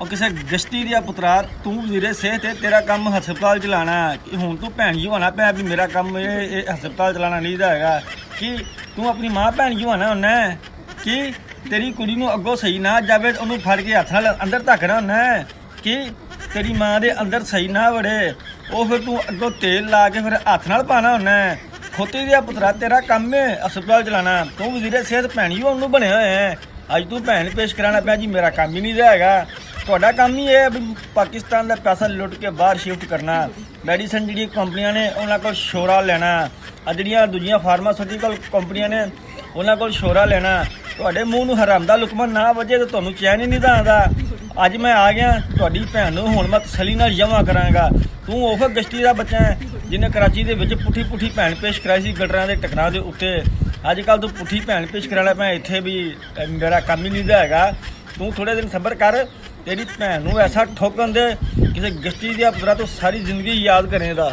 और किसी गश्ती दिया पुत्रा तू वजीरे सेहत है तेरा काम हस्पताल चलाना कि हूँ तू भैन जी होना पै भी मेरा काम ये हस्पताल चलाना नहीं है कि तू अपनी माँ भैन जी होना उन्हें कि तेरी कुड़ी नूं अगों सही ना जावे उन्होंने फड़ के हथ नाल अंदर धकना उन्हें कि तेरी माँ दे अंदर सही ना वड़े वो फिर तू अगों तेल ला के फिर हथ नाल पाना उन्हें खोती दिया पुत्रा तेरा काम है हस्पताल चलाना तू वजीरे सेहत भैन जी होने बने हुए हैं अज तू भैन पेश कराना पै जी मेरा काम ही नहीं रहेगा ਤੁਹਾਡਾ ਕੰਮ ਹੀ ਇਹ ਵੀ ਪਾਕਿਸਤਾਨ ਦਾ ਪੈਸਾ ਲੁੱਟ ਕੇ ਬਾਹਰ ਸ਼ਿਫਟ ਕਰਨਾ ਮੈਡੀਸਨ ਜਿਹੜੀਆਂ ਕੰਪਨੀਆਂ ਨੇ ਉਹਨਾਂ ਕੋਲ ਸ਼ੋਰਾ ਲੈਣਾ ਆ ਜਿਹੜੀਆਂ ਦੂਜੀਆਂ ਫਾਰਮਾਸਿਊਟੀਕਲ ਕੰਪਨੀਆਂ ਨੇ ਉਹਨਾਂ ਕੋਲ ਸ਼ੋਰਾ ਲੈਣਾ ਤੁਹਾਡੇ ਮੂੰਹ ਨੂੰ ਹਰਾਮ ਦਾ ਲੁਕਮਾ ਨਾ ਵਜੇ ਤਾਂ ਤੁਹਾਨੂੰ ਚੈਨ ਹੀ ਨਹੀਂ ਆਉਂਦਾ ਅੱਜ ਮੈਂ ਆ ਗਿਆ ਤੁਹਾਡੀ ਭੈਣ ਨੂੰ ਹੁਣ ਮੈਂ ਤਸੱਲੀ ਨਾਲ ਜਮ੍ਹਾਂ ਕਰਾਂਗਾ ਤੂੰ ਉਹ ਗਸ਼ਤੀ ਦਾ ਬੱਚਾ ਹੈ ਜਿਹਨੇ ਕਰਾਚੀ ਦੇ ਵਿੱਚ ਪੁੱਠੀ ਭੈਣ ਪੇਸ਼ ਕਰਾਈ ਸੀ ਗਟਰਾਂ ਦੇ ਟਕਰਾਂ ਦੇ ਉੱਤੇ ਅੱਜ ਕੱਲ੍ਹ ਤੂੰ ਪੁੱਠੀ ਭੈਣ ਪੇਸ਼ ਕਰਾਣਾ ਪਿਆ ਇੱਥੇ ਵੀ ਮੇਰਾ ਕੰਮ ਹੀ ਨਹੀਂ ਹੈਗਾ ਤੂੰ ਥੋੜੇ ਦਿਨ ਸਬਰ ਕਰ तेरी भैन नूं ऐसा ठोकन दे किसी गश्ती दिया पुत्रा तो सारी जिंदगी याद करें दा